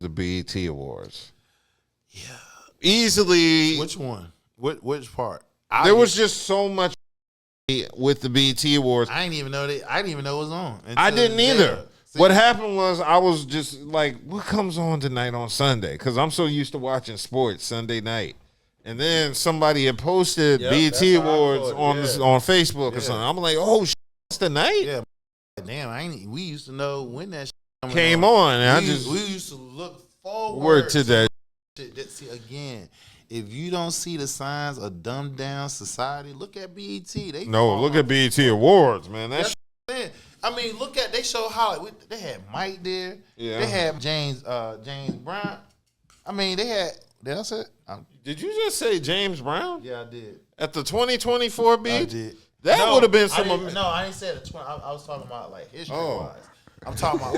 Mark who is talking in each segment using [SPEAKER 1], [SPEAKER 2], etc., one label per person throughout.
[SPEAKER 1] the BET Awards.
[SPEAKER 2] Yeah.
[SPEAKER 1] Easily.
[SPEAKER 2] Which one? Which part?
[SPEAKER 1] There was just so much with the BET Awards.
[SPEAKER 2] I didn't even know that. I didn't even know it was on.
[SPEAKER 1] I didn't either. What happened was I was just like, what comes on tonight on Sunday? Because I'm so used to watching sports Sunday night. And then somebody had posted BET Awards on Facebook or something. I'm like, oh, that's the night?
[SPEAKER 2] Yeah. Damn, we used to know when that
[SPEAKER 1] came on. And
[SPEAKER 2] we used to look forward
[SPEAKER 1] to that.
[SPEAKER 2] See, again, if you don't see the signs of dumbed down society, look at BET.
[SPEAKER 1] Look at BET Awards, man. That's
[SPEAKER 2] I mean, they show how they had Mike there. Yeah. They had James Brown. I mean, they had. Did I say?
[SPEAKER 1] Did you just say James Brown?
[SPEAKER 2] Yeah, I did.
[SPEAKER 1] At the 2024 BET?
[SPEAKER 2] I did.
[SPEAKER 1] That would have been some.
[SPEAKER 2] No, I didn't say the 20. I was talking about like history wise. I'm talking about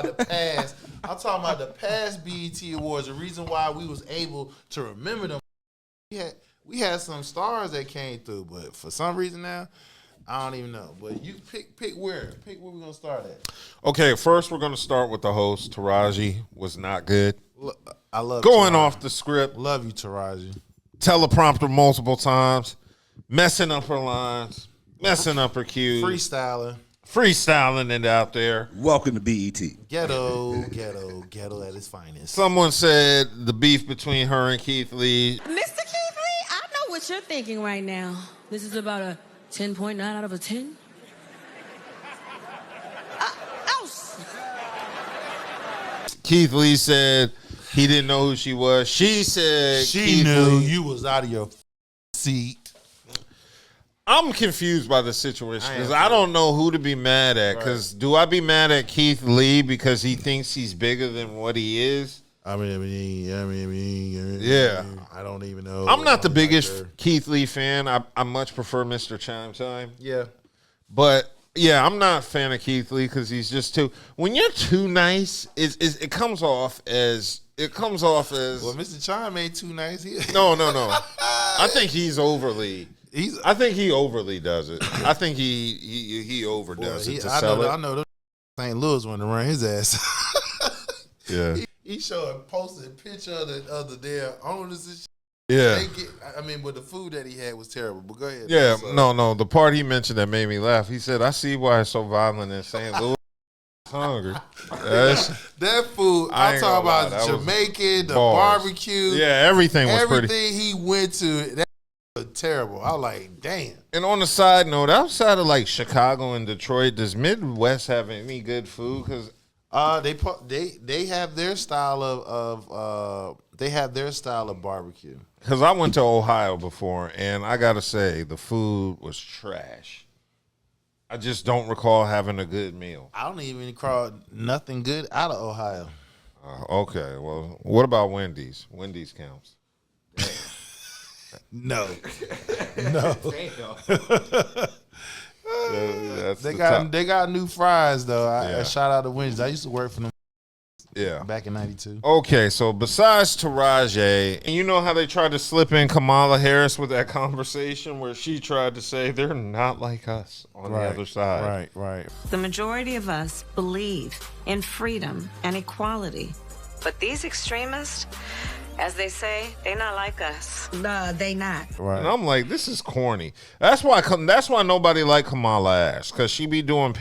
[SPEAKER 2] the past. I'm talking about the past BET Awards. The reason why we was able to remember them. We had some stars that came through, but for some reason now, I don't even know. But you pick where we're gonna start at.
[SPEAKER 1] Okay, first we're gonna start with the host. Taraji was not good.
[SPEAKER 2] I love
[SPEAKER 1] going
[SPEAKER 2] Taraji.
[SPEAKER 1] Off the script.
[SPEAKER 2] Love you, Taraji.
[SPEAKER 1] Teleprompter multiple times, messing up her lines, messing up her cues, freestyling it out there.
[SPEAKER 3] Welcome to BET.
[SPEAKER 2] Ghetto at its finest.
[SPEAKER 1] Someone said the beef between her and Keith Lee.
[SPEAKER 4] Mr. Keith Lee, I know what you're thinking right now. This is about a 10.9 out of a 10.
[SPEAKER 1] Keith Lee said he didn't know who she was. She said
[SPEAKER 2] she knew you was out of your seat.
[SPEAKER 1] I'm confused by the situation because I don't know who to be mad at. Because do I be mad at Keith Lee because he thinks he's bigger than what he is?
[SPEAKER 2] I mean,
[SPEAKER 1] yeah.
[SPEAKER 2] I don't even know.
[SPEAKER 1] I'm not the biggest Keith Lee fan. I much prefer Mr. Chime Time.
[SPEAKER 2] Yeah.
[SPEAKER 1] But yeah, I'm not a fan of Keith Lee because he's just too. When you're too nice, it comes off as. Well,
[SPEAKER 2] Mr. Chime ain't too nice.
[SPEAKER 1] No. I think he's overly. I think he overly does it. I think he overdoes it to sell it.
[SPEAKER 2] I know. St. Louis wanted to run his ass.
[SPEAKER 1] Yeah.
[SPEAKER 2] He posted a picture of the their owners and shit.
[SPEAKER 1] Yeah.
[SPEAKER 2] But the food that he had was terrible. But go ahead.
[SPEAKER 1] Yeah, no. The part he mentioned that made me laugh, he said, I see why it's so violent in St. Louis. Hungry.
[SPEAKER 2] That food, I'm talking about Jamaican, the barbecue.
[SPEAKER 1] Yeah, everything was pretty.
[SPEAKER 2] Everything he went to, that was terrible. I was like, damn.
[SPEAKER 1] And on the side note, outside of like Chicago and Detroit, does Midwest have any good food? Because
[SPEAKER 2] they have their style of barbecue.
[SPEAKER 1] Because I went to Ohio before, and I gotta say the food was trash. I just don't recall having a good meal.
[SPEAKER 2] I don't even recall nothing good out of Ohio.
[SPEAKER 1] Okay, well, what about Wendy's? Wendy's counts.
[SPEAKER 2] No. They got new fries though. Shout out to Wendy's. I used to work for them.
[SPEAKER 1] Yeah,
[SPEAKER 2] back in '92.
[SPEAKER 1] Okay, so besides Taraji, and you know how they tried to slip in Kamala Harris with that conversation where she tried to say they're not like us on the other side.
[SPEAKER 2] Right.
[SPEAKER 5] The majority of us believe in freedom and equality, but these extremists, as they say, they not like us.
[SPEAKER 4] They not.
[SPEAKER 2] Right.
[SPEAKER 1] And I'm like, this is corny. That's why nobody like Kamala Harris, because she be doing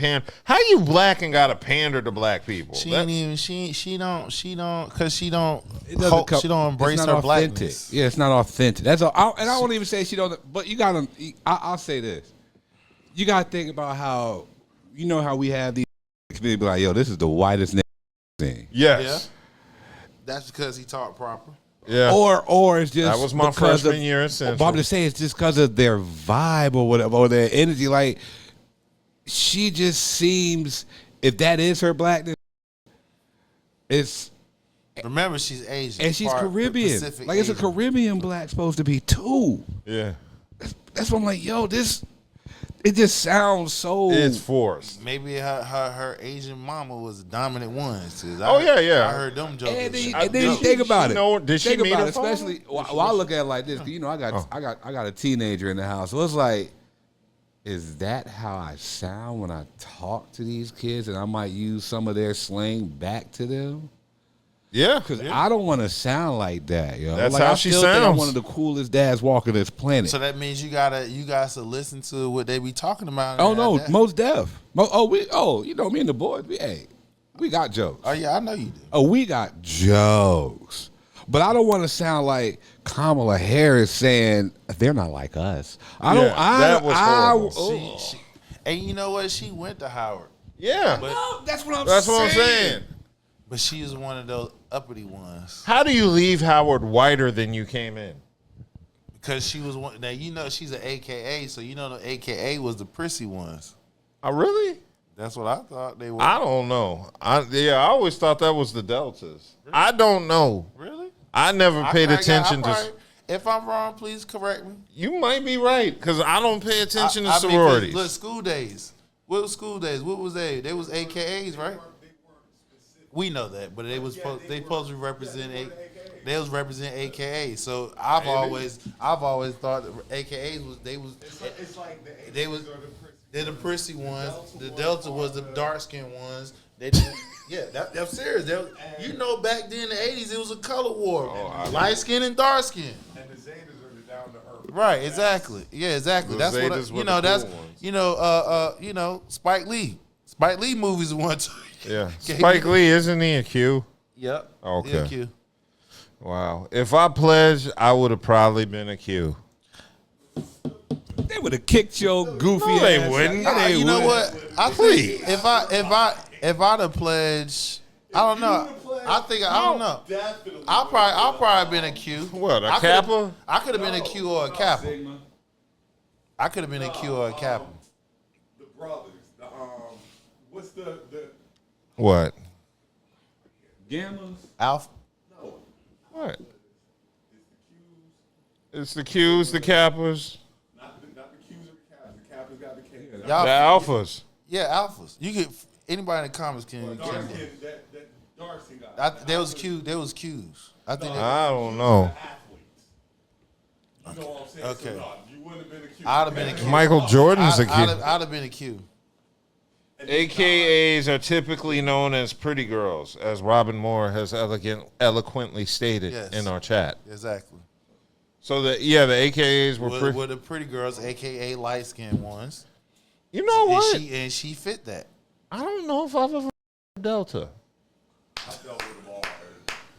[SPEAKER 1] How you black and got to pander to black people?
[SPEAKER 2] She don't embrace her blackness.
[SPEAKER 3] Yeah, it's not authentic. That's all. I won't even say she don't. But you gotta. I'll say this. You gotta think about how we have these people be like, yo, this is the whitest thing.
[SPEAKER 1] Yes.
[SPEAKER 2] Yeah. That's because he talked proper.
[SPEAKER 1] Yeah.
[SPEAKER 3] Or it's just
[SPEAKER 1] that was my freshman year in Central.
[SPEAKER 3] But I'm just saying it's just because of their vibe or whatever, or their energy. Like, she just seems, if that is her blackness, it's.
[SPEAKER 2] Remember, she's Asian
[SPEAKER 3] and she's Caribbean. Like, it's a Caribbean black supposed to be too.
[SPEAKER 1] Yeah.
[SPEAKER 3] That's what I'm like. Yo, this. It just sounds so.
[SPEAKER 1] It's forced.
[SPEAKER 2] Maybe her Asian mama was the dominant one.
[SPEAKER 1] Yeah.
[SPEAKER 2] I heard them jokes.
[SPEAKER 3] And then you think about it.
[SPEAKER 1] Did she meet her father?
[SPEAKER 3] Especially, I look at it like this. You know, I got a teenager in the house, so it's like, is that how I sound when I talk to these kids? And I might use some of their slang back to them.
[SPEAKER 1] Yeah.
[SPEAKER 3] Because I don't want to sound like that, yo.
[SPEAKER 1] That's
[SPEAKER 3] like,
[SPEAKER 1] how
[SPEAKER 3] I
[SPEAKER 1] she
[SPEAKER 3] still think I'm
[SPEAKER 1] sounds.
[SPEAKER 3] one of the coolest dads walking this planet.
[SPEAKER 2] So that means you guys to listen to what they be talking about.
[SPEAKER 3] Oh no, most deaf. You know me and the boys. We got jokes.
[SPEAKER 2] Oh yeah, I know you do.
[SPEAKER 3] Oh, we got jokes. But I don't want to sound like Kamala Harris saying they're not like us.
[SPEAKER 1] That was horrible.
[SPEAKER 2] And you know what? She went to Howard.
[SPEAKER 1] Yeah.
[SPEAKER 3] That's what I'm
[SPEAKER 1] That's what I'm saying.
[SPEAKER 2] But she is one of those uppity ones.
[SPEAKER 1] How do you leave Howard whiter than you came in?
[SPEAKER 2] Because she was one. Now, you know she's an AKA, so you know the AKA was the prissy ones.
[SPEAKER 1] Oh, really?
[SPEAKER 2] That's what I thought they were.
[SPEAKER 1] I don't know. I always thought that was the Deltas. Really? I don't know.
[SPEAKER 2] Really?
[SPEAKER 1] I never paid attention to.
[SPEAKER 2] If I'm wrong, please correct me.
[SPEAKER 1] You might be right, because I don't pay attention to sororities.
[SPEAKER 2] Look, school days. What was school days? What was they? They was AKAs, right? We know that, but they was supposed to represent they was represent AKA. So I've always thought that AKAs was they're the prissy ones. The Delta was the dark skinned ones. That's serious. You know, back then in the '80s, it was a color war, light skin and dark skin.
[SPEAKER 6] And the Zetas are the down to earth.
[SPEAKER 2] Right, exactly. Yeah, exactly. That's what Spike Lee. Spike Lee movies are one too.
[SPEAKER 1] Yeah, Spike Lee, isn't he a Q?
[SPEAKER 2] Yep.
[SPEAKER 1] Okay.
[SPEAKER 2] Yeah, Q.
[SPEAKER 1] Wow. If I pledged, I would have probably been a Q.
[SPEAKER 3] They would have kicked your goofy
[SPEAKER 1] No, they
[SPEAKER 3] ass.
[SPEAKER 1] wouldn't.
[SPEAKER 2] You know what? I think if I'd have pledged, I don't know. I don't know. I'll probably been a Q.
[SPEAKER 1] What, a Kappa?
[SPEAKER 2] I could have been a Q or a Kappa. I could have been a Q or a Kappa.
[SPEAKER 6] The brothers. What's the
[SPEAKER 1] What?
[SPEAKER 3] Gammas.
[SPEAKER 2] Alpha.
[SPEAKER 1] What? It's the Qs, the Kappas,
[SPEAKER 6] not the Qs or the Kappas. The Kappas got the K.
[SPEAKER 1] the Alphas.
[SPEAKER 2] Yeah, Alphas. You get anybody in the comments can.
[SPEAKER 6] That dark skin guy.
[SPEAKER 2] There was Qs. I think.
[SPEAKER 1] I don't know.
[SPEAKER 6] You know what I'm saying?
[SPEAKER 2] Okay.
[SPEAKER 6] So, no, you wouldn't have been a Q.
[SPEAKER 2] I'd have been a Q.
[SPEAKER 1] Michael Jordan's a Q.
[SPEAKER 2] I'd have been a Q.
[SPEAKER 1] AKAs are typically known as pretty girls, as Robin Moore has eloquently stated in our chat.
[SPEAKER 2] Exactly.
[SPEAKER 1] So the AKAs were pretty.
[SPEAKER 2] With the pretty girls, AKA light skinned ones.
[SPEAKER 1] You know what?
[SPEAKER 2] And she fit that.
[SPEAKER 1] I don't know if I've ever Delta.
[SPEAKER 6] I dealt with them all.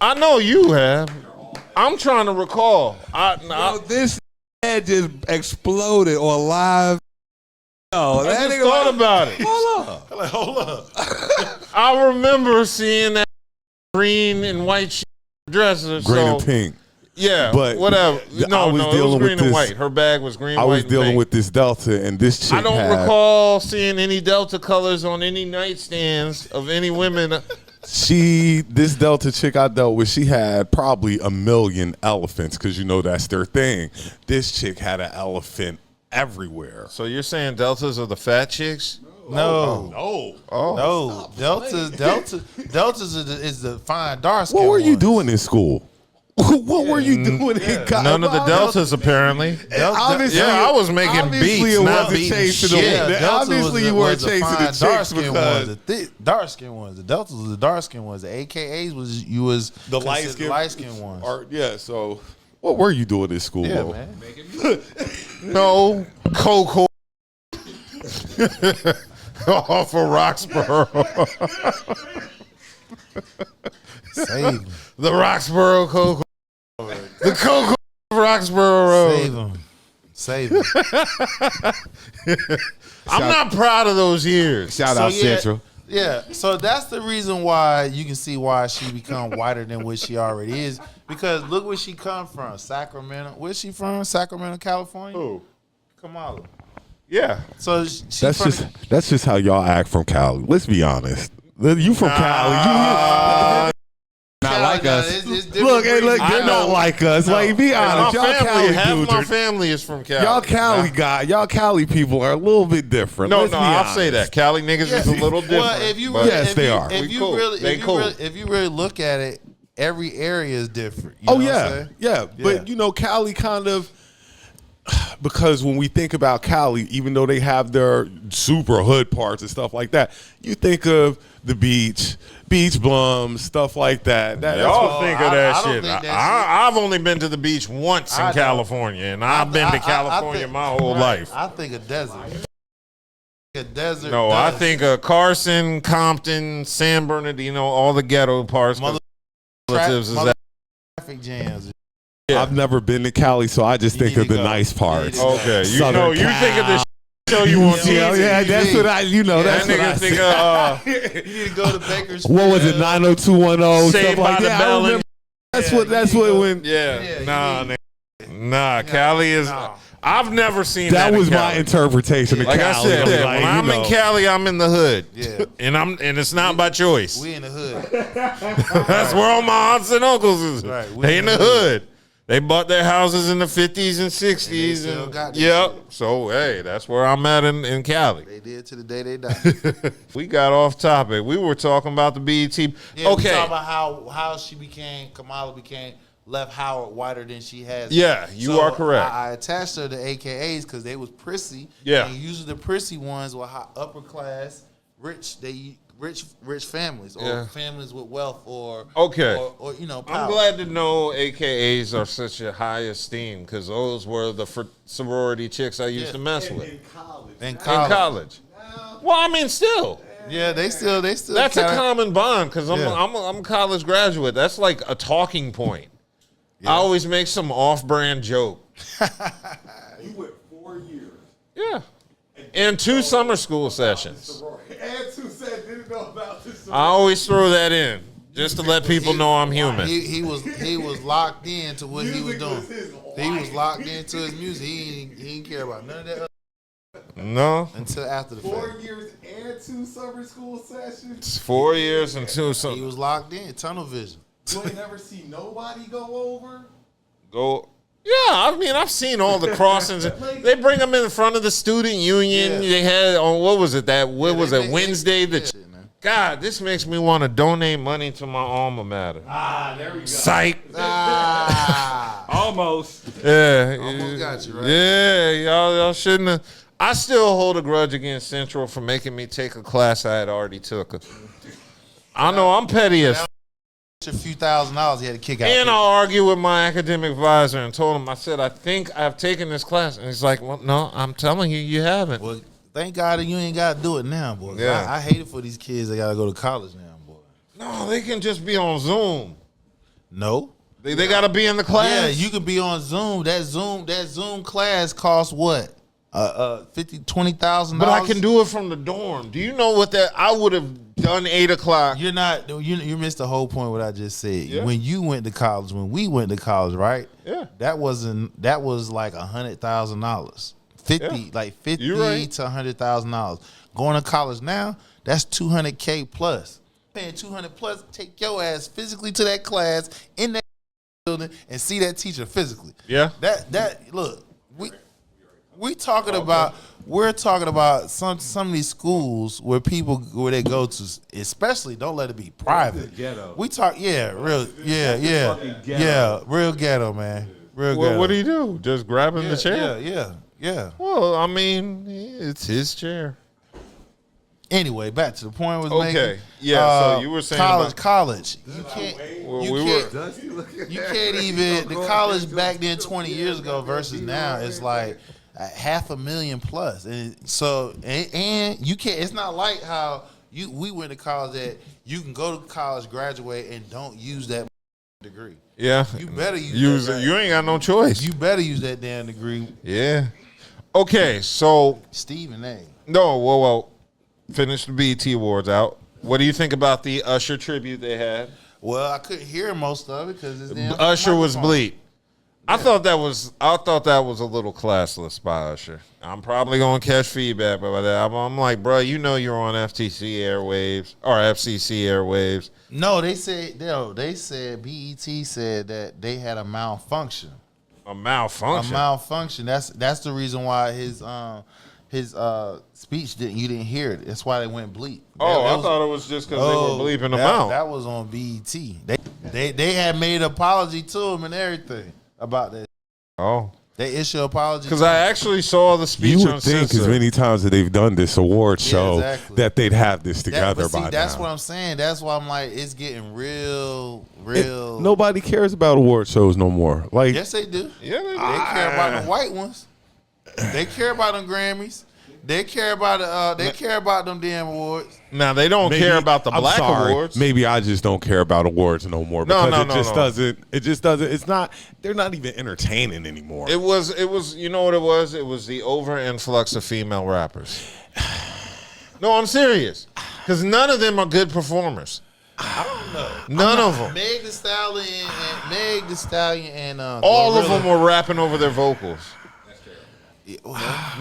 [SPEAKER 1] I know you have. I'm trying to recall.
[SPEAKER 3] This head just exploded on live. Oh,
[SPEAKER 1] I just thought about it.
[SPEAKER 2] Hold up.
[SPEAKER 1] I remember seeing that green and white dresser.
[SPEAKER 7] Green and pink.
[SPEAKER 1] Yeah,
[SPEAKER 7] But
[SPEAKER 1] whatever. No,
[SPEAKER 7] was
[SPEAKER 1] it was
[SPEAKER 7] dealing
[SPEAKER 1] green
[SPEAKER 7] with
[SPEAKER 1] and
[SPEAKER 7] this-
[SPEAKER 1] white. Her bag was green,
[SPEAKER 7] I
[SPEAKER 1] white,
[SPEAKER 7] was
[SPEAKER 1] and
[SPEAKER 7] dealing
[SPEAKER 1] pink.
[SPEAKER 7] with this Delta, and this chick
[SPEAKER 1] I don't
[SPEAKER 7] had,
[SPEAKER 1] recall seeing any Delta colors on any nightstands of any women.
[SPEAKER 7] This Delta chick I dealt with, she had probably 1 million elephants, because you know that's their thing. This chick had an elephant everywhere.
[SPEAKER 1] So you're saying Deltas are the fat chicks?
[SPEAKER 2] No.
[SPEAKER 1] Oh.
[SPEAKER 2] No. Deltas is the fine dark skin.
[SPEAKER 7] What were you
[SPEAKER 2] ones.
[SPEAKER 7] doing in school? What were you doing in college?
[SPEAKER 1] None of the Deltas, apparently.
[SPEAKER 7] Obviously,
[SPEAKER 1] I was making
[SPEAKER 7] obviously
[SPEAKER 1] beats,
[SPEAKER 7] it
[SPEAKER 1] not
[SPEAKER 7] wasn't
[SPEAKER 1] beating
[SPEAKER 7] chasing
[SPEAKER 1] shit.
[SPEAKER 7] them.
[SPEAKER 2] Delta
[SPEAKER 7] Obviously, you weren't chasing the chicks because
[SPEAKER 2] the dark skin ones. The Deltas was the dark skin ones. The AKAs was
[SPEAKER 7] the light
[SPEAKER 2] skin ones.
[SPEAKER 7] So what were you doing in school?
[SPEAKER 2] Yeah,
[SPEAKER 7] though?
[SPEAKER 2] man.
[SPEAKER 1] No, Coco. Off of Roxborough.
[SPEAKER 2] Save them.
[SPEAKER 1] The Roxborough Coco. The Coco of Roxborough Road.
[SPEAKER 2] Save them.
[SPEAKER 1] I'm not proud of those years.
[SPEAKER 3] Shout out Central.
[SPEAKER 2] Yeah, so that's the reason why you can see why she become whiter than what she already is. Because look where she come from, Sacramento. Where's she from? Sacramento, California.
[SPEAKER 1] Who?
[SPEAKER 2] Kamala.
[SPEAKER 1] Yeah.
[SPEAKER 2] So
[SPEAKER 7] That's just how y'all act from Cali. Let's be honest. You from Cali?
[SPEAKER 3] Not like us.
[SPEAKER 7] Look, they're not like us. Like, be honest. Y'all Cali
[SPEAKER 1] half
[SPEAKER 7] dudes
[SPEAKER 1] my
[SPEAKER 7] are-
[SPEAKER 1] family is from Cali.
[SPEAKER 7] Y'all Cali people are a little bit different.
[SPEAKER 1] No,
[SPEAKER 7] Let's be
[SPEAKER 1] I'll
[SPEAKER 7] honest.
[SPEAKER 1] say that. Cali niggas is a little different.
[SPEAKER 2] Well, if you
[SPEAKER 1] but-
[SPEAKER 2] really,
[SPEAKER 7] Yes, they are.
[SPEAKER 2] If
[SPEAKER 1] We
[SPEAKER 2] you
[SPEAKER 1] cool.
[SPEAKER 2] really,
[SPEAKER 1] They cool.
[SPEAKER 2] if you really look at it, every area is different. You know what I'm saying?
[SPEAKER 7] yeah. But you know, Cali kind of, because when we think about Cali, even though they have their super hood parts and stuff like that, you think of the beach bums, stuff like that.
[SPEAKER 1] Y'all think of that shit.
[SPEAKER 2] Think
[SPEAKER 1] I've only been to the beach once in California, and I've been to California my whole life.
[SPEAKER 2] I think a desert. A desert.
[SPEAKER 1] No, I think of Carson, Compton, San Bernardino, all the ghetto parts. Relatives is that.
[SPEAKER 2] Traffic jams.
[SPEAKER 1] Yeah.
[SPEAKER 7] I've never been to Cali, so I just think of the nice parts.
[SPEAKER 1] Okay, you
[SPEAKER 7] Southern
[SPEAKER 1] know, you think of the show you want to
[SPEAKER 7] yeah, that's what I, that's what I
[SPEAKER 1] think
[SPEAKER 7] of.
[SPEAKER 2] You need to go to Bakersfield.
[SPEAKER 7] What was it, 90210?
[SPEAKER 1] Saved by the Bell.
[SPEAKER 7] That's what when.
[SPEAKER 1] Nah, Cali is. I've never seen that.
[SPEAKER 7] That was
[SPEAKER 1] in
[SPEAKER 7] my
[SPEAKER 1] Cali.
[SPEAKER 7] interpretation of
[SPEAKER 1] Like
[SPEAKER 7] Cali.
[SPEAKER 1] I said,
[SPEAKER 7] Like,
[SPEAKER 1] when I'm in Cali, I'm in the hood.
[SPEAKER 2] Yeah.
[SPEAKER 1] And it's not by choice.
[SPEAKER 2] We in the hood.
[SPEAKER 1] That's where all my aunts and uncles is.
[SPEAKER 2] Right,
[SPEAKER 1] They in the hood. They bought their houses in the 50s and 60s.
[SPEAKER 2] still got that
[SPEAKER 1] yep.
[SPEAKER 2] shit.
[SPEAKER 1] So, hey, that's where I'm at in Cali.
[SPEAKER 2] They did to the day they died.
[SPEAKER 1] We got off topic. We were talking about the BET.
[SPEAKER 2] Yeah, we
[SPEAKER 1] okay.
[SPEAKER 2] talking about how Kamala became left Howard whiter than she has.
[SPEAKER 1] Yeah, you are correct.
[SPEAKER 2] I attached her to AKAs because they was prissy.
[SPEAKER 1] Yeah.
[SPEAKER 2] And usually the prissy ones were upper class, rich families or families with wealth or
[SPEAKER 1] Okay.
[SPEAKER 2] or power.
[SPEAKER 1] I'm glad to know AKAs are such a high esteem because those were the sorority chicks I used to mess with.
[SPEAKER 2] In
[SPEAKER 1] In college. Well, I mean, still.
[SPEAKER 2] Yeah, they still.
[SPEAKER 1] That's a common bond because I'm a college graduate. That's like a talking point. I always make some off-brand joke.
[SPEAKER 6] You went 4 years.
[SPEAKER 1] Yeah. And 2 summer school sessions.
[SPEAKER 6] And 2 said didn't know about this.
[SPEAKER 1] I always throw that in just to let people know I'm human.
[SPEAKER 2] He was locked in to what he was doing. He was locked into his music. He didn't care about none of that
[SPEAKER 1] No.
[SPEAKER 2] until after the
[SPEAKER 6] 4
[SPEAKER 2] fact.
[SPEAKER 6] years and 2 summer school sessions.
[SPEAKER 1] It's 4 years and 2
[SPEAKER 2] He
[SPEAKER 1] summer.
[SPEAKER 2] was locked in, tunnel vision.
[SPEAKER 6] You ain't never see nobody go over.
[SPEAKER 1] Go. Yeah, I mean, I've seen all the crossings. They bring them in front of the student union.
[SPEAKER 2] Yeah.
[SPEAKER 1] They had on what was it? Wednesday?
[SPEAKER 2] Shit, man.
[SPEAKER 1] God, this makes me want to donate money to my alma mater.
[SPEAKER 6] There we go.
[SPEAKER 1] Psych.
[SPEAKER 3] Almost.
[SPEAKER 1] Yeah.
[SPEAKER 2] Almost got you, right?
[SPEAKER 1] Yeah, y'all shouldn't have. I still hold a grudge against Central for making me take a class I had already took. I know I'm petty as
[SPEAKER 2] A few $1,000 he had to kick out.
[SPEAKER 1] and I argued with my academic advisor and told him, I said, I think I've taken this class. And he's like, well, no, I'm telling you, you haven't.
[SPEAKER 2] Well, thank God that you ain't got to do it now, boy.
[SPEAKER 1] Yeah.
[SPEAKER 2] I hate it for these kids that got to go to college now, boy.
[SPEAKER 1] No, they can just be on Zoom.
[SPEAKER 2] No.
[SPEAKER 1] They got to be in the class.
[SPEAKER 2] Yeah, you could be on Zoom. That Zoom class costs what? $20,000.
[SPEAKER 1] But I can do it from the dorm. Do you know what that? I would have done 8 o'clock.
[SPEAKER 2] You're not. You missed the whole point. What I just said.
[SPEAKER 1] Yeah.
[SPEAKER 2] When you went to college, when we went to college, right?
[SPEAKER 1] Yeah.
[SPEAKER 2] That was like $100,000. $50
[SPEAKER 1] You're right.
[SPEAKER 2] to $100,000. Going to college now, that's $200K plus. Paying $200 plus, take your ass physically to that class in that building and see that teacher physically.
[SPEAKER 1] Yeah.
[SPEAKER 2] That look, we're talking about some of these schools where they go to, especially don't let it be private.
[SPEAKER 3] Ghetto.
[SPEAKER 2] We talk, real ghetto, man. Real
[SPEAKER 1] Well,
[SPEAKER 2] ghetto.
[SPEAKER 1] what do you do? Just grab him the chair?
[SPEAKER 2] Yeah.
[SPEAKER 1] Well, I mean, it's his chair.
[SPEAKER 2] Anyway, back to the point I was
[SPEAKER 1] Okay.
[SPEAKER 2] making.
[SPEAKER 1] Yeah, so you were saying
[SPEAKER 2] college. You can't.
[SPEAKER 1] Well,
[SPEAKER 2] You
[SPEAKER 1] we
[SPEAKER 2] can't.
[SPEAKER 1] were.
[SPEAKER 2] You can't even. The college back then, 20 years ago versus now, it's like $500,000 plus, and so and you can't. It's not like how we went to college that you can go to college, graduate, and don't use that degree.
[SPEAKER 1] Yeah.
[SPEAKER 2] You better use that.
[SPEAKER 1] You ain't got no choice.
[SPEAKER 2] You better use that damn degree.
[SPEAKER 1] Yeah. Okay, so
[SPEAKER 2] Stephen A.
[SPEAKER 1] no, well, finish the BET Awards out. What do you think about the Usher tribute they had?
[SPEAKER 2] Well, I couldn't hear most of it because it's damn
[SPEAKER 1] Usher was
[SPEAKER 2] microphone.
[SPEAKER 1] bleep. I thought that was a little classless by Usher. I'm probably gonna catch feedback about that. I'm like, bro, you know you're on FTC airwaves or FCC airwaves.
[SPEAKER 2] No, they said BET said that they had a malfunction.
[SPEAKER 1] A malfunction.
[SPEAKER 2] A malfunction. That's the reason why his speech you didn't hear it. That's why they went bleep.
[SPEAKER 1] I thought it was just because they were bleeping them out.
[SPEAKER 2] That was on BET. They had made an apology to him and everything about that.
[SPEAKER 1] Oh.
[SPEAKER 2] They issue apology.
[SPEAKER 1] Because I actually saw the speech
[SPEAKER 7] You
[SPEAKER 1] on
[SPEAKER 7] would think
[SPEAKER 1] Censor.
[SPEAKER 7] as many times that they've done this award show
[SPEAKER 2] exactly.
[SPEAKER 7] that they'd have this together
[SPEAKER 2] but see,
[SPEAKER 7] by
[SPEAKER 2] that's
[SPEAKER 7] now.
[SPEAKER 2] what I'm saying. That's why I'm like, it's getting real.
[SPEAKER 7] Nobody cares about award shows no more. Like,
[SPEAKER 2] Yes, they do.
[SPEAKER 1] Yeah, they do.
[SPEAKER 2] They care about the white ones. They care about them Grammys. They care about they care about them damn awards.
[SPEAKER 1] Now they don't care about the black awards.
[SPEAKER 7] Maybe I just don't care about awards no more because it just doesn't. It's not. They're not even entertaining anymore.
[SPEAKER 1] It was. You know what it was? It was the over influx of female rappers. No, I'm serious. Because none of them are good performers.
[SPEAKER 2] I don't know.
[SPEAKER 1] None of them.
[SPEAKER 2] Meg Thee Stallion and
[SPEAKER 1] All of them were rapping over their vocals.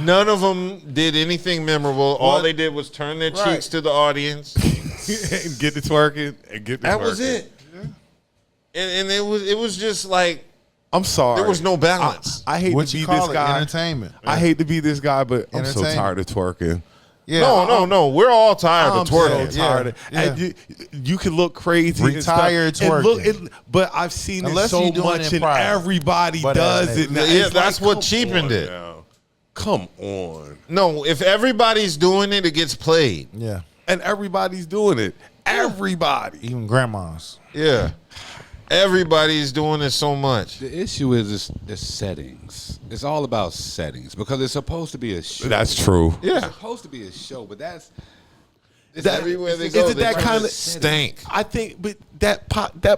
[SPEAKER 1] None of them did anything memorable. All they did was turn their cheeks to the audience
[SPEAKER 7] and get to twerking and get to
[SPEAKER 1] That
[SPEAKER 7] twerking.
[SPEAKER 1] was it. And it was just like,
[SPEAKER 7] I'm sorry.
[SPEAKER 1] there was no balance.
[SPEAKER 7] I hate
[SPEAKER 2] What
[SPEAKER 7] to
[SPEAKER 2] you
[SPEAKER 7] be this
[SPEAKER 2] call it?
[SPEAKER 7] guy.
[SPEAKER 2] Entertainment.
[SPEAKER 7] I hate to be this guy, but I'm so
[SPEAKER 2] Entertainment.
[SPEAKER 7] tired of twerking.
[SPEAKER 2] Yeah,
[SPEAKER 1] No. We're all tired of
[SPEAKER 7] I'm
[SPEAKER 1] twerking.
[SPEAKER 7] so tired. of-
[SPEAKER 2] Yeah.
[SPEAKER 7] And you can look crazy.
[SPEAKER 2] Retire
[SPEAKER 7] and stuff, and
[SPEAKER 2] twerking.
[SPEAKER 7] but I've seen
[SPEAKER 2] Unless
[SPEAKER 7] it so
[SPEAKER 2] you doing
[SPEAKER 7] much,
[SPEAKER 2] it
[SPEAKER 7] and
[SPEAKER 2] private.
[SPEAKER 7] everybody
[SPEAKER 2] But
[SPEAKER 7] does it. Now.
[SPEAKER 1] Yeah,
[SPEAKER 7] It's
[SPEAKER 1] that's
[SPEAKER 7] like,
[SPEAKER 1] what
[SPEAKER 7] come
[SPEAKER 1] cheapened
[SPEAKER 7] on
[SPEAKER 1] it.
[SPEAKER 7] now. Come on.
[SPEAKER 1] No, if everybody's doing it, it gets played.
[SPEAKER 2] Yeah.
[SPEAKER 7] And everybody's doing it. Everybody.
[SPEAKER 2] Even grandmas.
[SPEAKER 1] Yeah. Everybody's doing it so much.
[SPEAKER 3] The issue is the settings. It's all about settings because it's supposed to be a show.
[SPEAKER 7] That's true.
[SPEAKER 3] It's
[SPEAKER 1] Yeah.
[SPEAKER 3] supposed to be a show, but that's it's
[SPEAKER 7] That-
[SPEAKER 1] Everywhere they
[SPEAKER 7] is
[SPEAKER 1] go,
[SPEAKER 7] it that kind of
[SPEAKER 1] stank.
[SPEAKER 7] I think, but that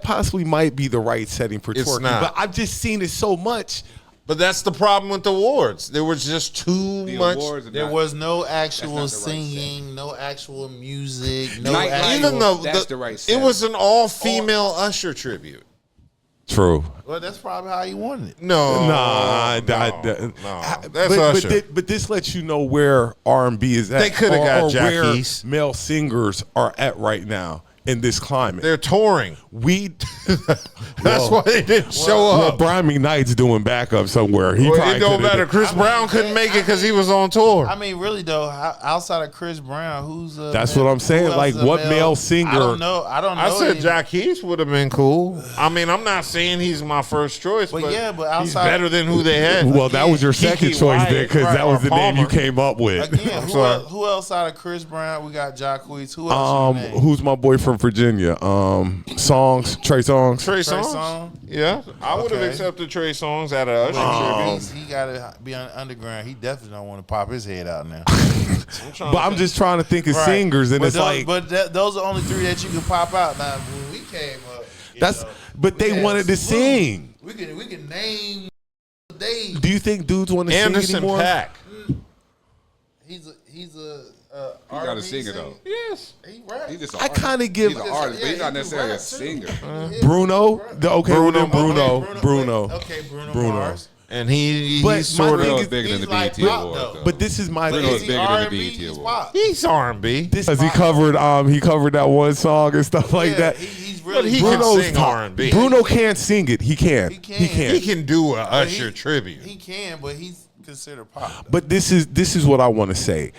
[SPEAKER 7] possibly might be the right setting for
[SPEAKER 1] It's
[SPEAKER 7] twerking.
[SPEAKER 1] not.
[SPEAKER 7] But I've just seen it so much.
[SPEAKER 1] But that's the problem with the awards. There was just too
[SPEAKER 3] the
[SPEAKER 1] much.
[SPEAKER 3] awards are
[SPEAKER 2] There
[SPEAKER 3] not-
[SPEAKER 2] was no actual
[SPEAKER 3] not the right
[SPEAKER 2] singing, no actual music, no
[SPEAKER 3] Nightlife.
[SPEAKER 2] actual.
[SPEAKER 1] Even though
[SPEAKER 3] That's the right
[SPEAKER 1] it
[SPEAKER 3] setting.
[SPEAKER 1] was an all-female Usher tribute.
[SPEAKER 7] True.
[SPEAKER 2] Well, that's probably how you wanted it.
[SPEAKER 1] No,
[SPEAKER 7] Nah,
[SPEAKER 1] no, that's
[SPEAKER 7] but,
[SPEAKER 1] Usher.
[SPEAKER 7] But this lets you know where R&B is at.
[SPEAKER 1] They coulda got
[SPEAKER 7] or where
[SPEAKER 1] Jacquees.
[SPEAKER 7] male singers are at right now in this climate.
[SPEAKER 1] They're touring.
[SPEAKER 7] We
[SPEAKER 1] That's why they didn't show
[SPEAKER 7] well,
[SPEAKER 1] up.
[SPEAKER 7] Brian McKnight's doing backup somewhere. He
[SPEAKER 1] Well,
[SPEAKER 7] probably
[SPEAKER 1] it don't
[SPEAKER 7] coulda
[SPEAKER 1] matter.
[SPEAKER 7] did-
[SPEAKER 1] Chris Brown couldn't make it because he was on tour.
[SPEAKER 2] I mean, really though, outside of Chris Brown, who's
[SPEAKER 7] That's what I'm saying.
[SPEAKER 2] who else
[SPEAKER 7] Like,
[SPEAKER 2] is a
[SPEAKER 7] what male singer-
[SPEAKER 2] I don't know. I don't know.
[SPEAKER 1] I said
[SPEAKER 2] any-
[SPEAKER 1] Jacquees would have been cool. I mean, I'm not saying he's my first choice,
[SPEAKER 2] But
[SPEAKER 1] but,
[SPEAKER 2] yeah, but
[SPEAKER 1] he's
[SPEAKER 2] outside-
[SPEAKER 1] better than who they had.
[SPEAKER 7] Well, that was your
[SPEAKER 1] Keke
[SPEAKER 7] second choice
[SPEAKER 1] Wyatt,
[SPEAKER 7] then, because
[SPEAKER 1] right,
[SPEAKER 7] that was
[SPEAKER 1] or
[SPEAKER 7] the name you
[SPEAKER 1] Palmer.
[SPEAKER 7] came up with.
[SPEAKER 2] Again,
[SPEAKER 1] sorry.
[SPEAKER 2] who else out of Chris Brown? We got Jacquees. Who else? you name?
[SPEAKER 7] Who's my boy from Virginia? Songs, Trey Songs.
[SPEAKER 1] Trey
[SPEAKER 2] Trey
[SPEAKER 1] Songz?
[SPEAKER 2] Songz?
[SPEAKER 1] Yeah, I would have
[SPEAKER 2] Okay.
[SPEAKER 1] accepted Trey Songz at a Usher tribute.
[SPEAKER 2] He got to be on underground. He definitely don't want to pop his head out now.
[SPEAKER 7] But I'm just trying to think of
[SPEAKER 2] Right.
[SPEAKER 7] singers, and
[SPEAKER 2] But
[SPEAKER 7] it's
[SPEAKER 2] those,
[SPEAKER 7] like
[SPEAKER 2] those are only three that you can pop out. Now, when we came up,
[SPEAKER 7] that's. But
[SPEAKER 2] we
[SPEAKER 7] they
[SPEAKER 2] had
[SPEAKER 7] wanted to
[SPEAKER 2] slew.
[SPEAKER 7] sing.
[SPEAKER 2] We can name days.
[SPEAKER 7] Do you think dudes want to sing
[SPEAKER 1] Anderson
[SPEAKER 7] anymore?
[SPEAKER 1] .Paak.
[SPEAKER 2] He's a
[SPEAKER 3] He got a
[SPEAKER 2] R&B
[SPEAKER 3] singer though.
[SPEAKER 1] Yes.
[SPEAKER 2] He rap.
[SPEAKER 3] He's just
[SPEAKER 7] I kind of give
[SPEAKER 3] he's an artist, but he's
[SPEAKER 2] Yeah,
[SPEAKER 3] not
[SPEAKER 2] he
[SPEAKER 3] necessarily a
[SPEAKER 2] rap, too.
[SPEAKER 3] singer.
[SPEAKER 7] Bruno. Bruno.
[SPEAKER 2] Bruno. Okay, Bruno.
[SPEAKER 7] Bruno.
[SPEAKER 2] Mars.
[SPEAKER 1] And he's
[SPEAKER 7] But
[SPEAKER 1] sort
[SPEAKER 7] my thing
[SPEAKER 3] Bruno
[SPEAKER 1] of
[SPEAKER 3] is bigger than
[SPEAKER 2] he's
[SPEAKER 3] the
[SPEAKER 2] like
[SPEAKER 3] BET
[SPEAKER 2] pop,
[SPEAKER 3] Awards.
[SPEAKER 2] though.
[SPEAKER 3] though.
[SPEAKER 7] But this is my
[SPEAKER 3] Bruno
[SPEAKER 7] thing.
[SPEAKER 3] is bigger than the
[SPEAKER 2] R&B,
[SPEAKER 3] BET
[SPEAKER 2] he's
[SPEAKER 3] Awards.
[SPEAKER 2] pop.
[SPEAKER 1] he's R&B.
[SPEAKER 7] Because he covered that one song and stuff like
[SPEAKER 2] Yeah,
[SPEAKER 7] that.
[SPEAKER 2] he's
[SPEAKER 1] But
[SPEAKER 2] really
[SPEAKER 1] he
[SPEAKER 2] pop.
[SPEAKER 1] can
[SPEAKER 7] Bruno's
[SPEAKER 1] sing
[SPEAKER 7] pop.
[SPEAKER 1] R&B.
[SPEAKER 7] Bruno can't sing it. He can.
[SPEAKER 2] He can.
[SPEAKER 1] He can do a
[SPEAKER 2] But
[SPEAKER 1] Usher tribute.
[SPEAKER 2] He can, but he's considered pop. though.
[SPEAKER 7] But this is what I want to say.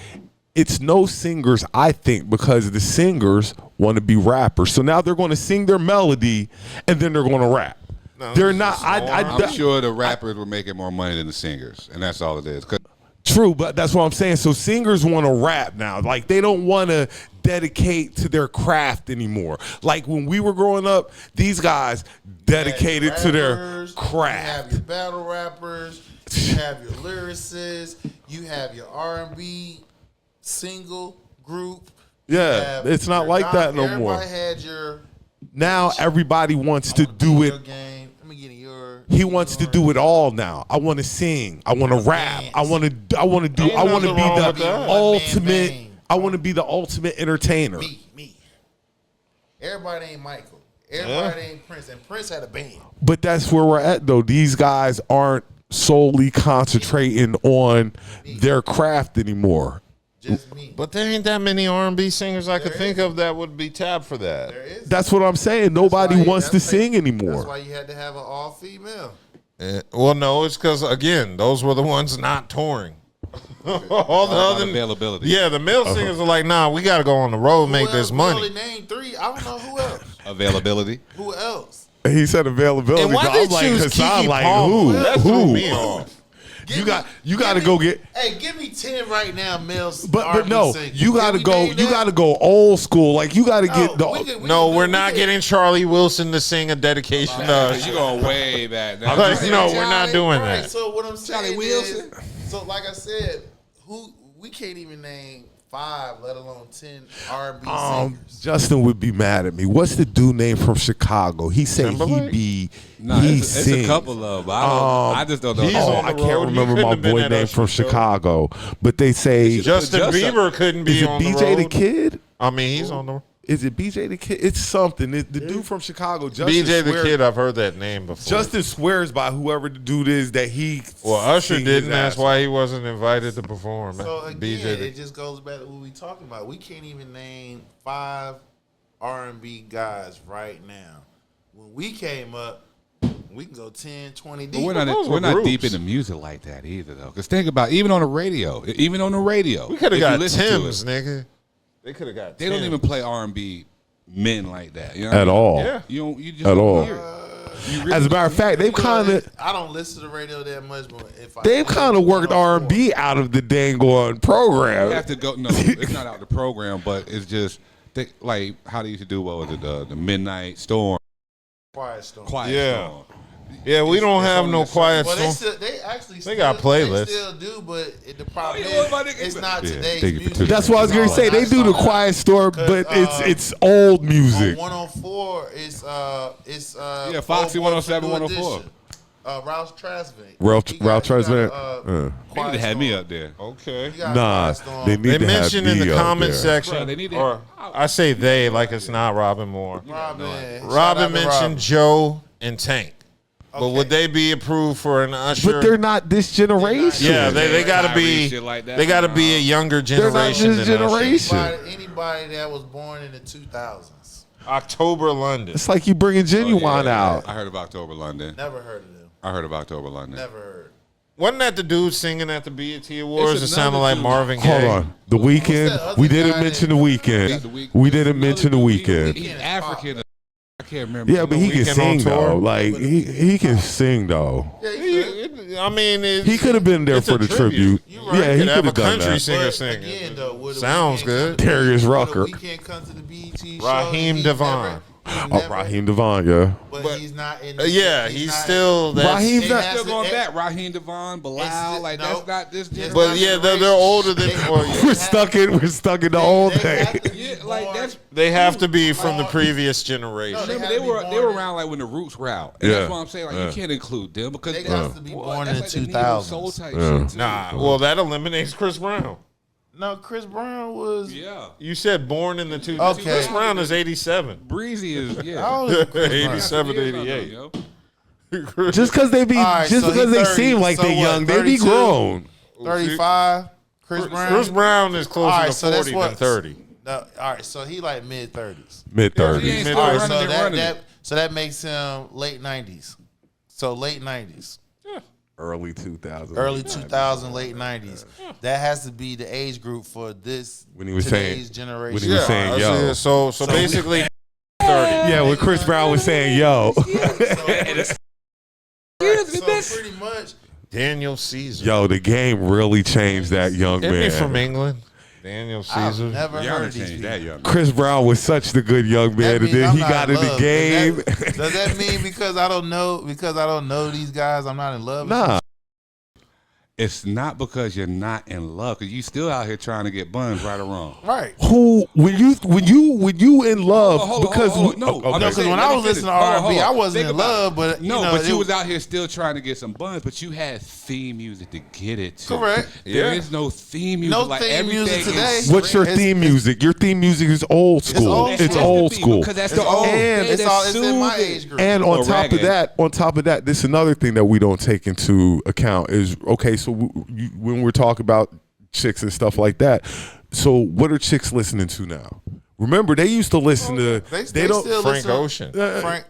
[SPEAKER 7] It's no singers, I think, because the singers want to be rappers. So now they're going to sing their melody and then they're going to rap.
[SPEAKER 1] No,
[SPEAKER 7] They're
[SPEAKER 1] it's
[SPEAKER 7] not.
[SPEAKER 1] just
[SPEAKER 3] I'm sure the rappers were making more money than the singers, and that's all it is. 'Cause
[SPEAKER 7] True, but that's what I'm saying. So singers want to rap now. Like, they don't want to dedicate to their craft anymore. Like, when we were growing up, these guys dedicated to their
[SPEAKER 2] Rappers, You have
[SPEAKER 7] craft.
[SPEAKER 2] your battle rappers. You have your lyricists. You have your R&B single group. you
[SPEAKER 7] Yeah,
[SPEAKER 2] have
[SPEAKER 7] it's not
[SPEAKER 2] your
[SPEAKER 7] like that no more.
[SPEAKER 2] Everybody had your
[SPEAKER 7] Now everybody wants to do it.
[SPEAKER 2] your game. Let me get in your.
[SPEAKER 7] He wants to do it all now. I want to sing. I want to rap. I want to do. I want to
[SPEAKER 1] Ain't
[SPEAKER 7] be
[SPEAKER 1] nothing wrong with
[SPEAKER 7] the
[SPEAKER 1] that.
[SPEAKER 7] ultimate.
[SPEAKER 2] band.
[SPEAKER 7] I want to be the ultimate entertainer.
[SPEAKER 2] Me. Everybody ain't Michael. Everybody ain't Prince. And Prince had a band.
[SPEAKER 7] But that's where we're at, though. These guys aren't solely concentrating on their craft anymore.
[SPEAKER 2] Just me.
[SPEAKER 1] But there ain't that many R&B singers I could
[SPEAKER 2] There
[SPEAKER 1] think
[SPEAKER 2] is.
[SPEAKER 1] of that would be tabbed for that.
[SPEAKER 2] There is.
[SPEAKER 7] That's what I'm saying. Nobody
[SPEAKER 2] That's why-
[SPEAKER 7] wants to
[SPEAKER 2] that's
[SPEAKER 7] sing
[SPEAKER 2] That's
[SPEAKER 7] anymore.
[SPEAKER 2] why you had to have an all-female.
[SPEAKER 1] Well, no, it's because, again, those were the ones not touring. All the
[SPEAKER 3] about
[SPEAKER 1] other
[SPEAKER 3] availability.
[SPEAKER 1] Yeah, the male singers are like, nah, we got to go on the road and make
[SPEAKER 2] Who
[SPEAKER 1] this
[SPEAKER 2] else?
[SPEAKER 1] money.
[SPEAKER 2] We only named 3. I don't know who else.
[SPEAKER 3] availability.
[SPEAKER 2] Who else?
[SPEAKER 7] He said availability.
[SPEAKER 1] And why
[SPEAKER 7] so
[SPEAKER 1] they
[SPEAKER 7] I'm like,
[SPEAKER 1] choose
[SPEAKER 7] Hassan,
[SPEAKER 1] Keke
[SPEAKER 7] like
[SPEAKER 1] Palmer?
[SPEAKER 7] who?
[SPEAKER 1] That threw
[SPEAKER 7] Who?
[SPEAKER 1] me off.
[SPEAKER 7] You got to go get.
[SPEAKER 2] Hey, give me 10 right now, male.
[SPEAKER 7] But no,
[SPEAKER 2] singers.
[SPEAKER 7] you got to go. You got to go old school. Like you got to get the.
[SPEAKER 1] No, we're not getting Charlie Wilson to sing a dedication.
[SPEAKER 3] You going way back now.
[SPEAKER 1] No, we're not doing
[SPEAKER 2] Right,
[SPEAKER 1] that.
[SPEAKER 2] so what I'm saying
[SPEAKER 3] Charlie Wilson?
[SPEAKER 2] is, so like I said, we can't even name 5, let alone 10 R&B singers.
[SPEAKER 7] Justin would be mad at me. What's the dude name from Chicago? He said
[SPEAKER 1] Timberlake?
[SPEAKER 3] It's a couple of, but I just don't know.
[SPEAKER 1] he's on
[SPEAKER 7] I
[SPEAKER 1] the
[SPEAKER 7] can't
[SPEAKER 1] road. He
[SPEAKER 7] remember
[SPEAKER 1] couldn't
[SPEAKER 7] my
[SPEAKER 1] have been
[SPEAKER 7] boy
[SPEAKER 1] at
[SPEAKER 7] name
[SPEAKER 1] Usher's
[SPEAKER 7] from
[SPEAKER 1] show.
[SPEAKER 7] Chicago, but they say
[SPEAKER 1] Justin Bieber couldn't be
[SPEAKER 7] is it
[SPEAKER 1] on the
[SPEAKER 7] BJ the
[SPEAKER 1] road.
[SPEAKER 7] Kid?
[SPEAKER 1] I mean, he's on the
[SPEAKER 7] Is it BJ the Kid? It's something. The dude from Chicago. Justin
[SPEAKER 1] BJ the
[SPEAKER 7] swears-
[SPEAKER 1] Kid. I've heard that name before.
[SPEAKER 7] Justin swears by whoever the dude is that he.
[SPEAKER 1] Well, Usher
[SPEAKER 7] sings
[SPEAKER 1] didn't.
[SPEAKER 7] his
[SPEAKER 1] That's
[SPEAKER 7] ass
[SPEAKER 1] why he wasn't invited to perform.
[SPEAKER 2] So again,
[SPEAKER 1] BJ the
[SPEAKER 2] it just goes back to what we talking about. We can't even name 5 R&B guys right now. When we came up, we can go 10, 20 deep.
[SPEAKER 3] But we're
[SPEAKER 1] those were
[SPEAKER 3] not
[SPEAKER 1] groups.
[SPEAKER 3] deep into music like that either, though. Because think about even on the radio,
[SPEAKER 1] we could have
[SPEAKER 3] if you
[SPEAKER 1] got
[SPEAKER 3] listen to
[SPEAKER 1] Tim's,
[SPEAKER 3] it,
[SPEAKER 1] nigga. They could have got.
[SPEAKER 3] They don't
[SPEAKER 1] Tim's.
[SPEAKER 3] even play R&B men like that. You know what I
[SPEAKER 7] At
[SPEAKER 3] mean?
[SPEAKER 7] all.
[SPEAKER 1] Yeah.
[SPEAKER 3] You just
[SPEAKER 7] At
[SPEAKER 3] don't
[SPEAKER 7] all.
[SPEAKER 3] hear it. You really
[SPEAKER 7] As a matter of fact, they've
[SPEAKER 2] You know,
[SPEAKER 7] kind of
[SPEAKER 2] I don't listen to the radio that much, but if
[SPEAKER 7] they've kind of worked R&B out of the dang on
[SPEAKER 3] You
[SPEAKER 7] program.
[SPEAKER 3] have to go. No, it's not out the program, but it's just like how they used to do. What was it? The Midnight Storm,
[SPEAKER 2] Quiet Storm.
[SPEAKER 3] Quiet
[SPEAKER 1] Yeah.
[SPEAKER 3] Storm.
[SPEAKER 1] Yeah, we don't
[SPEAKER 3] it's
[SPEAKER 1] have
[SPEAKER 3] on
[SPEAKER 1] no
[SPEAKER 3] the-
[SPEAKER 1] quiet
[SPEAKER 2] Well,
[SPEAKER 1] storm.
[SPEAKER 2] they actually
[SPEAKER 1] They got playlists.
[SPEAKER 2] They still do, but the problem
[SPEAKER 3] you know what, my
[SPEAKER 2] is
[SPEAKER 3] nigga?
[SPEAKER 2] it's not
[SPEAKER 3] Yeah,
[SPEAKER 2] today's
[SPEAKER 3] thank you for
[SPEAKER 2] music.
[SPEAKER 3] tuning
[SPEAKER 7] That's what I was gonna say. They do the Quiet Storm, but it's old music.
[SPEAKER 2] On 104, it's
[SPEAKER 3] Yeah, Foxy 107, 104.
[SPEAKER 2] Ralph Tresvant.
[SPEAKER 7] Ralph
[SPEAKER 2] He got,
[SPEAKER 7] Tresvant?
[SPEAKER 3] They need
[SPEAKER 2] Quiet
[SPEAKER 3] to have me
[SPEAKER 2] Storm.
[SPEAKER 3] up there.
[SPEAKER 1] Okay.
[SPEAKER 2] He got
[SPEAKER 7] Nah,
[SPEAKER 2] Quiet Storm.
[SPEAKER 7] they need
[SPEAKER 1] They
[SPEAKER 7] to have
[SPEAKER 1] mentioned in
[SPEAKER 7] me
[SPEAKER 1] the
[SPEAKER 7] up
[SPEAKER 1] comment
[SPEAKER 7] there.
[SPEAKER 1] section,
[SPEAKER 3] Bro, they need to-
[SPEAKER 1] or I say they like it's not Robin Moore.
[SPEAKER 2] Robin. Shout out
[SPEAKER 1] Robin
[SPEAKER 2] to
[SPEAKER 1] mentioned
[SPEAKER 2] Robin.
[SPEAKER 1] Joe and Tank. But
[SPEAKER 2] Okay.
[SPEAKER 1] would they be approved for an Usher?
[SPEAKER 7] But they're not this generation.
[SPEAKER 1] yeah, they gotta be.
[SPEAKER 3] Shit like that.
[SPEAKER 1] They gotta be a younger
[SPEAKER 7] They're not
[SPEAKER 1] generation
[SPEAKER 7] this
[SPEAKER 1] than Usher.
[SPEAKER 7] generation.
[SPEAKER 2] Anybody that was born in the 2000s.
[SPEAKER 1] October London.
[SPEAKER 7] It's like you bringing Genuine out.
[SPEAKER 3] I heard of October London.
[SPEAKER 2] Never heard of them.
[SPEAKER 3] I heard of October London.
[SPEAKER 2] Never heard.
[SPEAKER 1] Wasn't that the dude singing at the BET Awards? It
[SPEAKER 3] It's
[SPEAKER 1] sounded
[SPEAKER 3] another
[SPEAKER 1] like
[SPEAKER 3] dude.
[SPEAKER 1] Marvin
[SPEAKER 7] Hold
[SPEAKER 1] Gaye.
[SPEAKER 7] on. The Weeknd.
[SPEAKER 2] that other
[SPEAKER 7] We
[SPEAKER 2] guy
[SPEAKER 7] didn't mention the
[SPEAKER 2] that-
[SPEAKER 7] Weeknd. We didn't mention the Weeknd.
[SPEAKER 3] He's African. I can't remember.
[SPEAKER 7] Yeah, but he can
[SPEAKER 1] Weeknd
[SPEAKER 7] sing
[SPEAKER 1] on tour?
[SPEAKER 7] though. Like he can sing though.
[SPEAKER 2] Yeah, you could.
[SPEAKER 1] I mean,
[SPEAKER 7] He could have been there
[SPEAKER 1] it's
[SPEAKER 7] for
[SPEAKER 1] a
[SPEAKER 7] the tribute.
[SPEAKER 2] You right.
[SPEAKER 7] Yeah, he
[SPEAKER 1] could
[SPEAKER 7] could
[SPEAKER 1] have a
[SPEAKER 7] have done
[SPEAKER 1] country
[SPEAKER 7] that.
[SPEAKER 1] singer
[SPEAKER 2] But
[SPEAKER 1] singing.
[SPEAKER 2] again, though, would a
[SPEAKER 1] Sounds
[SPEAKER 2] Weeknd
[SPEAKER 1] good.
[SPEAKER 2] come to-
[SPEAKER 7] Darius
[SPEAKER 2] would a
[SPEAKER 7] Rucker.
[SPEAKER 2] Weeknd come to the BET show?
[SPEAKER 1] Raheem
[SPEAKER 2] He
[SPEAKER 1] Devon.
[SPEAKER 2] never- he
[SPEAKER 7] Oh,
[SPEAKER 2] never-
[SPEAKER 7] Raheem Devon, yeah.
[SPEAKER 2] But he's not in. The,
[SPEAKER 1] Yeah, he's
[SPEAKER 2] not-
[SPEAKER 1] still that.
[SPEAKER 7] Raheem
[SPEAKER 2] They
[SPEAKER 7] not-
[SPEAKER 2] have
[SPEAKER 3] Still
[SPEAKER 2] to-
[SPEAKER 3] going
[SPEAKER 2] it-
[SPEAKER 3] back. Raheem Devon, Bilal.
[SPEAKER 2] It's-
[SPEAKER 3] Like
[SPEAKER 2] no.
[SPEAKER 3] that's not this.
[SPEAKER 2] It's
[SPEAKER 3] generation.
[SPEAKER 1] But
[SPEAKER 2] not
[SPEAKER 1] yeah, they're
[SPEAKER 2] generation.
[SPEAKER 1] older than. Well, yeah.
[SPEAKER 7] We're stuck in the old
[SPEAKER 2] They
[SPEAKER 7] day.
[SPEAKER 2] have to be
[SPEAKER 3] Yeah, like
[SPEAKER 2] born-
[SPEAKER 3] that's.
[SPEAKER 1] They have to be from the previous generation.
[SPEAKER 2] No,
[SPEAKER 3] Remember,
[SPEAKER 2] had
[SPEAKER 3] they
[SPEAKER 2] to be
[SPEAKER 3] were
[SPEAKER 2] born in-
[SPEAKER 3] around like when the Roots were out. And
[SPEAKER 7] Yeah.
[SPEAKER 3] that's why I'm saying like
[SPEAKER 7] Yeah.
[SPEAKER 3] you can't include them because
[SPEAKER 2] They got to be born
[SPEAKER 3] that's
[SPEAKER 2] in
[SPEAKER 3] like
[SPEAKER 2] the
[SPEAKER 3] the neo soul
[SPEAKER 2] 2000s.
[SPEAKER 3] type
[SPEAKER 7] Yeah.
[SPEAKER 3] shit too.
[SPEAKER 1] Nah, well, that eliminates Chris Brown.
[SPEAKER 2] No, Chris Brown was.
[SPEAKER 3] Yeah.
[SPEAKER 1] You said born in the 2000s.
[SPEAKER 2] Okay.
[SPEAKER 1] Chris Brown is 87.
[SPEAKER 3] Breezy is yeah.
[SPEAKER 2] How old is Chris Brown?
[SPEAKER 1] 87, 88.
[SPEAKER 3] Yo.
[SPEAKER 7] Just because they be,
[SPEAKER 2] All right,
[SPEAKER 7] just
[SPEAKER 2] so
[SPEAKER 7] because
[SPEAKER 2] he
[SPEAKER 7] they
[SPEAKER 2] 30,
[SPEAKER 7] seem like
[SPEAKER 2] so
[SPEAKER 7] they
[SPEAKER 2] what,
[SPEAKER 7] young, they be
[SPEAKER 2] 32?
[SPEAKER 7] grown.
[SPEAKER 2] 35. Chris Brown.
[SPEAKER 1] Chris Brown is closer
[SPEAKER 2] All right,
[SPEAKER 1] to
[SPEAKER 2] so that's
[SPEAKER 1] 40
[SPEAKER 2] what-
[SPEAKER 1] than 30.
[SPEAKER 2] No, all right, so he like mid 30s.
[SPEAKER 7] Mid
[SPEAKER 3] He ain't
[SPEAKER 7] 30s.
[SPEAKER 3] still
[SPEAKER 2] All right,
[SPEAKER 3] running
[SPEAKER 2] so
[SPEAKER 3] it,
[SPEAKER 2] that,
[SPEAKER 3] running
[SPEAKER 2] that
[SPEAKER 3] it.
[SPEAKER 2] so that makes him late 90s. So late 90s,
[SPEAKER 7] Early 2000s.
[SPEAKER 2] early 2000, late 90s. That has to be the age group for this
[SPEAKER 7] When he was
[SPEAKER 2] today's
[SPEAKER 7] saying-
[SPEAKER 2] generation.
[SPEAKER 7] when he was saying,
[SPEAKER 1] I
[SPEAKER 7] yo.
[SPEAKER 1] see it. So basically 30.
[SPEAKER 7] Yeah, when Chris Brown was saying, yo.
[SPEAKER 2] So pretty much,
[SPEAKER 1] Daniel Caesar.
[SPEAKER 7] Yo, the game really changed that young
[SPEAKER 1] Isn't he
[SPEAKER 7] man.
[SPEAKER 1] from England? Daniel
[SPEAKER 2] I've
[SPEAKER 1] Caesar.
[SPEAKER 2] never
[SPEAKER 3] Y'all
[SPEAKER 2] heard
[SPEAKER 3] done
[SPEAKER 2] of these
[SPEAKER 3] changed
[SPEAKER 2] people.
[SPEAKER 3] that, young.
[SPEAKER 7] Chris Brown was such the good young man,
[SPEAKER 2] That
[SPEAKER 7] and
[SPEAKER 2] means
[SPEAKER 7] then
[SPEAKER 2] I'm
[SPEAKER 7] he
[SPEAKER 2] not
[SPEAKER 7] got
[SPEAKER 2] in
[SPEAKER 7] in the
[SPEAKER 2] love.
[SPEAKER 7] game.
[SPEAKER 2] Does that mean because I don't know these guys, I'm not in love?
[SPEAKER 7] Nah,
[SPEAKER 3] It's not because you're not in love, because you still out here trying to get buns, right or wrong.
[SPEAKER 2] Right.
[SPEAKER 7] who when you in love because
[SPEAKER 3] no,
[SPEAKER 7] okay.
[SPEAKER 2] Because when I was listening to R&B, I wasn't in love, but
[SPEAKER 3] no,
[SPEAKER 2] you know,
[SPEAKER 3] but you
[SPEAKER 2] it-
[SPEAKER 3] was out here still trying to get some buns, but you had theme music to get it to.
[SPEAKER 2] Correct.
[SPEAKER 3] There
[SPEAKER 1] Yeah.
[SPEAKER 3] is no theme music.
[SPEAKER 2] No
[SPEAKER 3] like
[SPEAKER 2] theme
[SPEAKER 3] everything
[SPEAKER 2] music today.
[SPEAKER 3] is
[SPEAKER 7] What's your
[SPEAKER 2] It's-
[SPEAKER 7] theme music? Your theme music is old school.
[SPEAKER 2] old
[SPEAKER 7] It's
[SPEAKER 2] school.
[SPEAKER 7] old school.
[SPEAKER 3] because that's
[SPEAKER 2] It's
[SPEAKER 3] the
[SPEAKER 2] old.
[SPEAKER 3] old.
[SPEAKER 7] And
[SPEAKER 2] It's in my age group.
[SPEAKER 7] And
[SPEAKER 3] Or
[SPEAKER 7] on top of
[SPEAKER 3] reggae.
[SPEAKER 7] that, this is another thing that we don't take into account is okay. So when we're talking about chicks and stuff like that, so what are chicks listening to now? Remember, they used to listen to
[SPEAKER 2] they
[SPEAKER 7] don't,
[SPEAKER 2] still
[SPEAKER 1] Frank
[SPEAKER 2] listen-
[SPEAKER 1] Ocean.
[SPEAKER 2] Frank.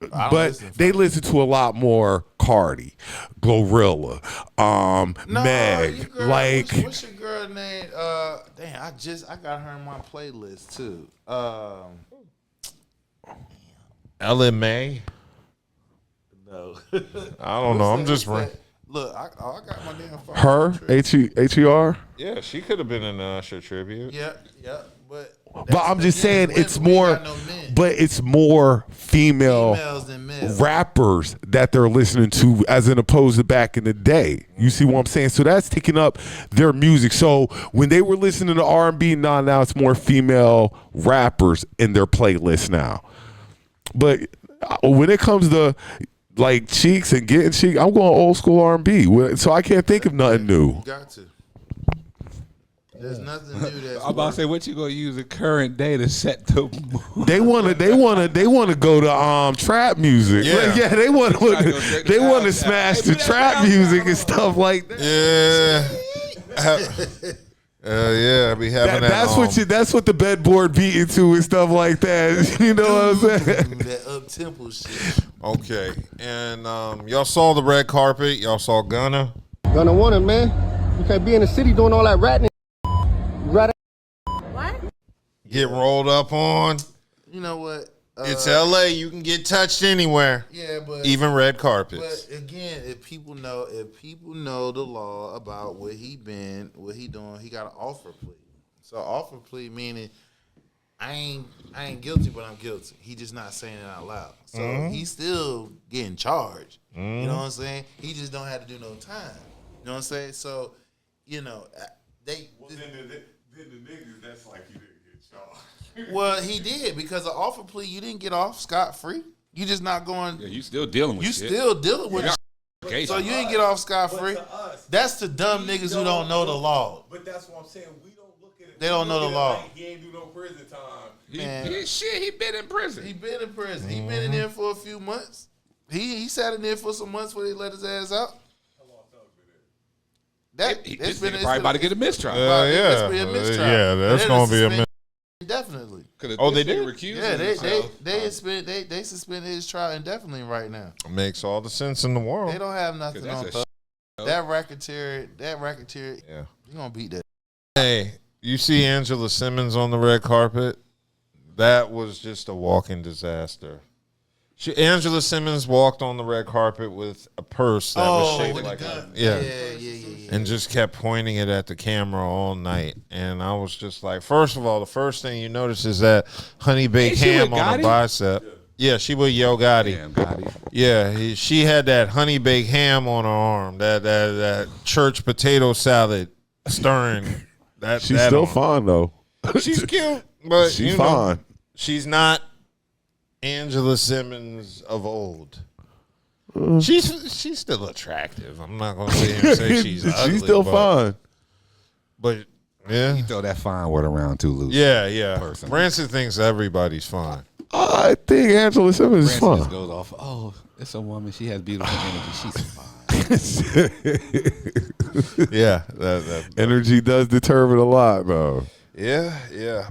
[SPEAKER 2] I don't
[SPEAKER 7] but
[SPEAKER 2] listen to
[SPEAKER 7] they
[SPEAKER 2] Frank.
[SPEAKER 7] listen to a lot more Cardi, Glorilla,
[SPEAKER 2] No,
[SPEAKER 7] Meg,
[SPEAKER 2] you girl,
[SPEAKER 7] like
[SPEAKER 2] what's your girl name? Damn, I got her in my playlist too.
[SPEAKER 1] Ella May.
[SPEAKER 2] No,
[SPEAKER 1] I don't know. I'm just
[SPEAKER 2] What's Look, I got my damn phone.
[SPEAKER 7] Her Her.
[SPEAKER 1] Yeah, she could have been in the Usher tribute.
[SPEAKER 2] Yeah, but
[SPEAKER 7] I'm just saying
[SPEAKER 2] women.
[SPEAKER 7] it's
[SPEAKER 2] We ain't
[SPEAKER 7] more,
[SPEAKER 2] got no men.
[SPEAKER 7] but it's more
[SPEAKER 2] Females than men.
[SPEAKER 7] rappers that they're listening to as in opposed to back in the day. You see what I'm saying? So that's taking up their music. So when they were listening to R&B, now it's more female rappers in their playlist now. But when it comes to like cheeks and getting cheek, I'm going old school R&B. So I can't think of nothing new.
[SPEAKER 2] You got to. There's nothing new that's.
[SPEAKER 3] I'm about to say, what you gonna use the current day to set the mood?
[SPEAKER 7] They wanna go to trap music.
[SPEAKER 1] Yeah.
[SPEAKER 7] They want to smash the trap music and stuff like that.
[SPEAKER 1] Yeah, I be having that.
[SPEAKER 7] That's what the bedboard beating to and stuff like that. You know what I'm saying?
[SPEAKER 2] That up tempo shit.
[SPEAKER 1] Okay, and y'all saw the red carpet. Y'all saw Gunna.
[SPEAKER 8] Gonna want it, man. You can't be in the city doing all that ratting.
[SPEAKER 4] What?
[SPEAKER 1] Get rolled up on.
[SPEAKER 2] You know what?
[SPEAKER 1] It's LA. You can get touched anywhere.
[SPEAKER 2] Yeah, but
[SPEAKER 1] even red carpets.
[SPEAKER 2] But again, if people know the law about what he doing, he got an offer plea. So offer plea meaning I ain't guilty, but I'm guilty. He just not saying it out loud. So he's still getting charged. You know what I'm saying? He just don't have to do no time. You know what I'm saying? So, you know, then the niggas, that's like you didn't get charged. Well, he did because the offer plea, you didn't get off scot-free. You just not going.
[SPEAKER 3] Yeah, you still dealing with shit.
[SPEAKER 2] Okay, so you didn't get off scot-free. That's the dumb niggas who don't know the law.
[SPEAKER 7] But that's what I'm saying. We don't look at it.
[SPEAKER 2] They don't know the law.
[SPEAKER 7] Like he ain't do no prison time.
[SPEAKER 3] He been in prison.
[SPEAKER 2] He been in prison. He been in there for a few months. He sat in there for some months before they let his ass out.
[SPEAKER 3] It's probably about to get a mistrial.
[SPEAKER 1] Yeah, that's gonna be a mistrial.
[SPEAKER 2] Indefinitely.
[SPEAKER 1] Oh, they did?
[SPEAKER 2] Yeah, they suspended his trial indefinitely right now.
[SPEAKER 1] Makes all the sense in the world.
[SPEAKER 2] They don't have nothing on that racketeer. Yeah, you gonna beat that.
[SPEAKER 1] Hey, you see Angela Simmons on the red carpet? That was just a walking disaster. Angela Simmons walked on the red carpet with a purse that was shaped like a gun. Yeah, and just kept pointing it at the camera all night. And I was just like, first of all, the first thing you notice is that honey baked ham on her bicep. Yeah, she with Yo Gotti.
[SPEAKER 3] Damn, Gotti.
[SPEAKER 1] Yeah, she had that honey baked ham on her arm. That church potato salad stirring.
[SPEAKER 7] She's still fine though.
[SPEAKER 1] She's cute, but
[SPEAKER 7] she's fine.
[SPEAKER 1] She's not Angela Simmons of old. She's still attractive. I'm not gonna sit here and say she's ugly.
[SPEAKER 7] She's still fine.
[SPEAKER 1] But yeah,
[SPEAKER 3] you throw that fine word around too loose.
[SPEAKER 1] Yeah.
[SPEAKER 3] Personally.
[SPEAKER 1] Branson thinks everybody's fine.
[SPEAKER 7] I think Angela Simmons is fine.
[SPEAKER 3] Just goes off. Oh, it's a woman. She has beautiful energy. She's fine.
[SPEAKER 1] Yeah, that
[SPEAKER 7] energy does determine a lot, though.
[SPEAKER 1] Yeah.